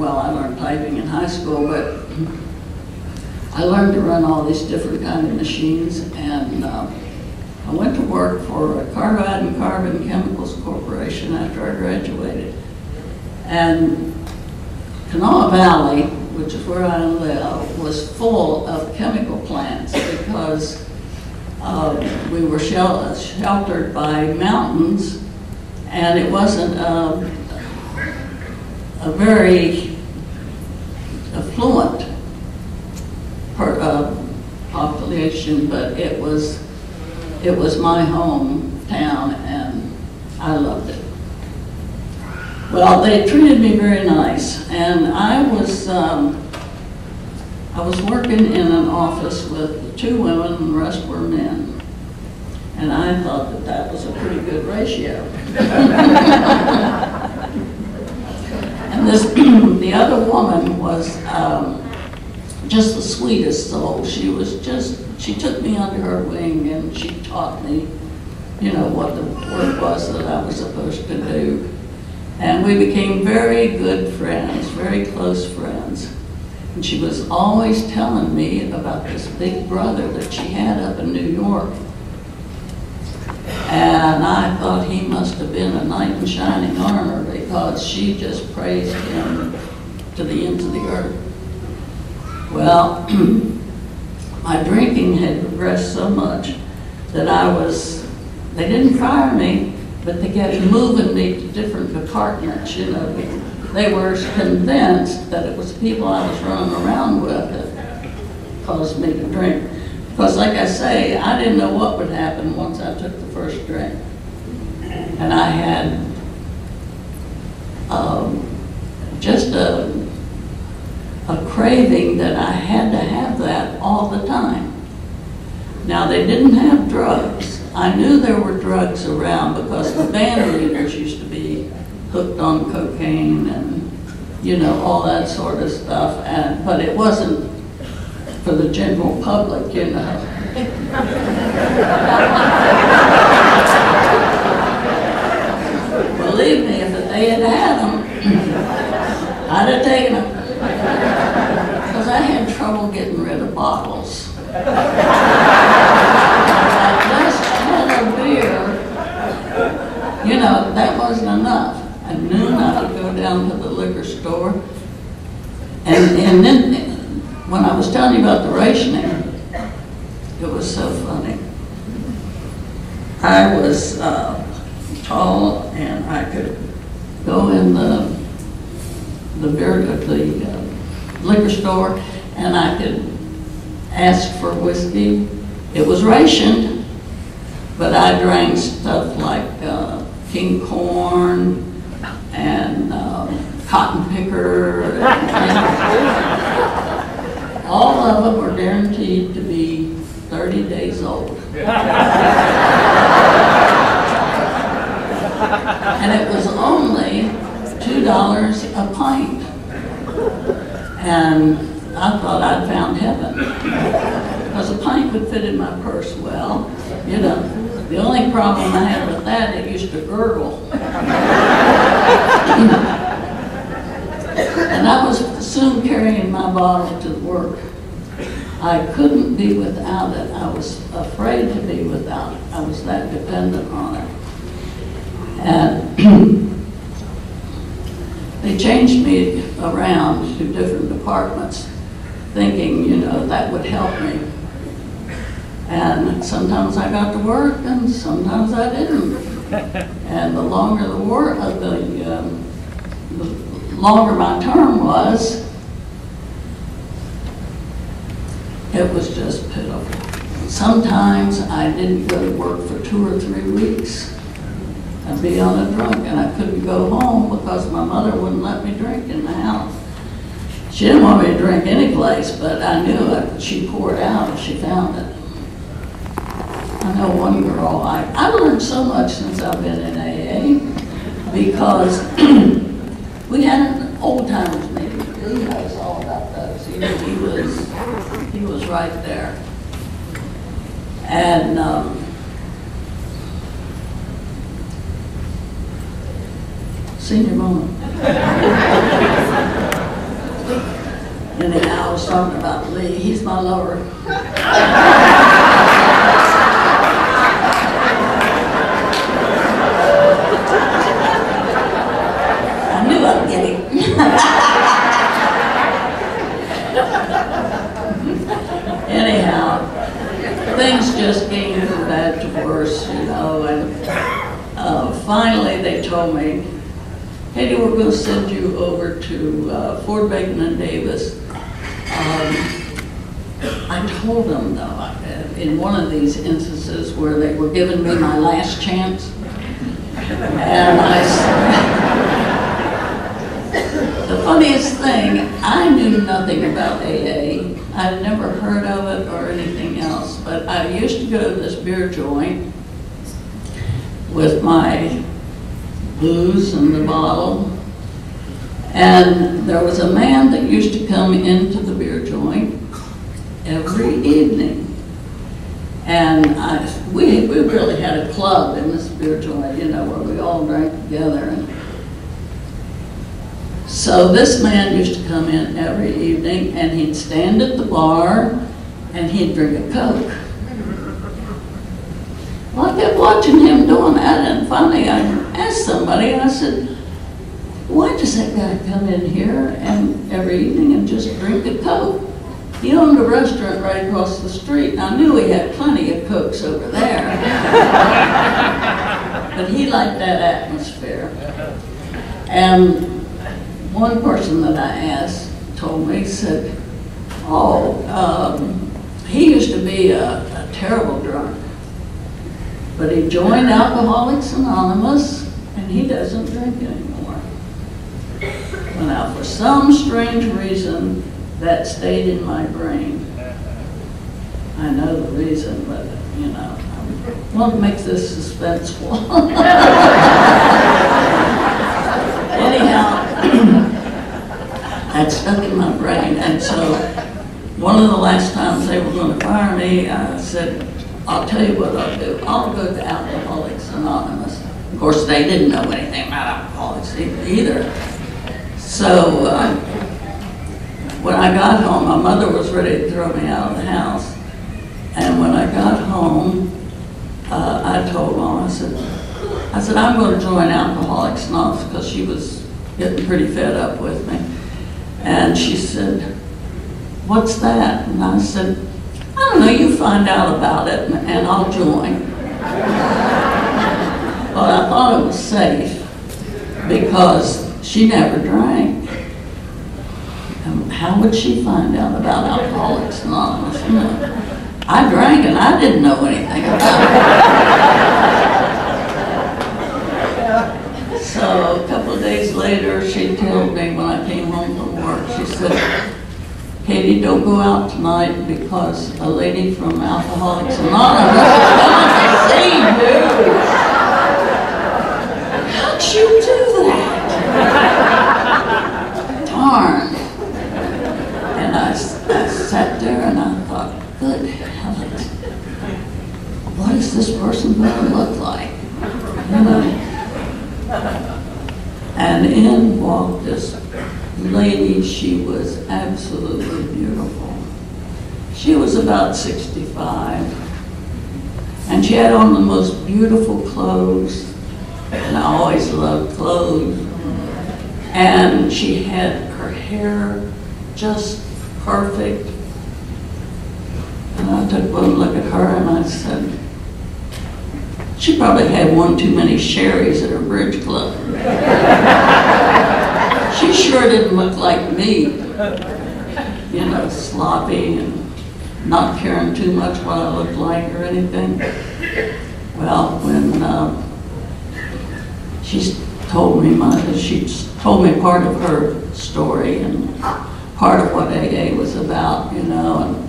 well. I learned typing in high school, but I learned to run all these different kind of machines, and I went to work for a Carbide and Carbon Chemicals Corporation after I graduated. And Kanawha Valley, which is where I live, was full of chemical plants because we were sheltered by mountains, and it wasn't a very affluent population, but it was my hometown, and I loved it. Well, they treated me very nice, and I was working in an office with 2 women and the rest were men, and I thought that that was a pretty good ratio. And the other woman was just the sweetest soul. She took me under her wing and she taught me, you know, what the work was that I was supposed to do. And we became very good friends, very close friends. And she was always telling me about this big brother that she had up in New York. And I thought he must have been a knight in shining armor because she just praised him to the ends of the earth. Well, my drinking had progressed so much that they didn't fire me, but they kept moving me to different departments, you know. They were convinced that it was the people I was running around with that caused me to drink. Because like I say, I didn't know what would happen once I took the first drink. And I had just a craving that I had to have that all the time. Now, they didn't have drugs. I knew there were drugs around because the band leaders used to be hooked on cocaine and, you know, all that sort of stuff. But it wasn't for the general public, you know. Believe me, if they had had them, I'd have taken them. Because I had trouble getting rid of bottles. I just had a beer, you know, that wasn't enough. At noon I would go down to the liquor store, and then when I was telling you about the rationing, it was so funny. I was tall, and I could go in the liquor store, and I could ask for whiskey. It was rationed, but I drank stuff like king corn and cotton picker. And all of them were guaranteed to be 30 days old. And it was only $2 a pint. And I thought I'd found heaven. Because a pint would fit in my purse well. You know, the only problem I had with that, it used to gurgle. And I was soon carrying my bottle to work. I couldn't be without it. I was afraid to be without it. I was that dependent on it. And they changed me around to different departments, thinking, you know, that would help me. And sometimes I got to work, and sometimes I didn't. And the longer the longer my term was, it was just pitiful. Sometimes I didn't go to work for 2 or 3 weeks. I'd be on a drunk, and I couldn't go home because my mother wouldn't let me drink in the house. She didn't want me to drink any place, but I knew it. She poured out if she found it. I know one girl, I learned so much since I've been in AA, because we had an old timers meeting. He knows all about those. He was right there. And senior moment. Anyhow, I was talking about Lee. He's my lover. I knew I'd get him. Anyhow, things just came from bad to worse, you know, and finally they told me, Katie, we're going to send you over to Fort Bacon and Davis. I told them, though, in one of these instances where they were giving me my last chance, and I said, the funniest thing, I knew nothing about AA. I'd never heard of it or anything else, but I used to go to this beer joint with my booze in the bottle, and there was a man that used to come into the beer joint every evening, and we really had a club in this beer joint, you know, where we all drank together. And so this man used to come in every evening, and he'd stand at the bar and he'd drink a Coke. Well, I kept watching him doing that, and finally I asked somebody, I said, why does that guy come in here and every evening and just drink a Coke? He owned a restaurant right across the street, and I knew he had plenty of Cokes over there. But he liked that atmosphere. And one person that I asked told me, said, he used to be a terrible drunk, but he joined Alcoholics Anonymous, and he doesn't drink anymore. Well, now, for some strange reason, that stayed in my brain. I know the reason, but, you know, I won't make this suspenseful. Anyhow, that stuck in my brain, and so one of the last times they were going to fire me, I said, I'll tell you what I'll do. I'll go to Alcoholics Anonymous. Of course, they didn't know anything about alcoholics either. So when I got home, my mother was ready to throw me out of the house. And when I got home, I told Mom, I said, I'm going to join Alcoholics Anonymous, because she was getting pretty fed up with me. And she said, what's that? And I said, I don't know, you find out about it and I'll join. But I thought it was safe because she never drank. And how would she find out about Alcoholics Anonymous? You know, I drank and I didn't know anything about it. So a couple of days later, she told me when I came home from work, she said, Katie, don't go out tonight because a lady from Alcoholics Anonymous is coming to see you. How'd you do that? Darn. And I sat there and I thought, good heavens, what is this person going to look like? You know? And in walked this lady. She was absolutely beautiful. She was about 65, and she had on the most beautiful clothes, and I always loved clothes. And she had her hair just perfect. And I took one look at her and I said, she probably had one too many sherries at her bridge club. She sure didn't look like me, you know, sloppy and not caring too much what I looked like or anything. Well, when she told me part of her story and part of what AA was about, you know, and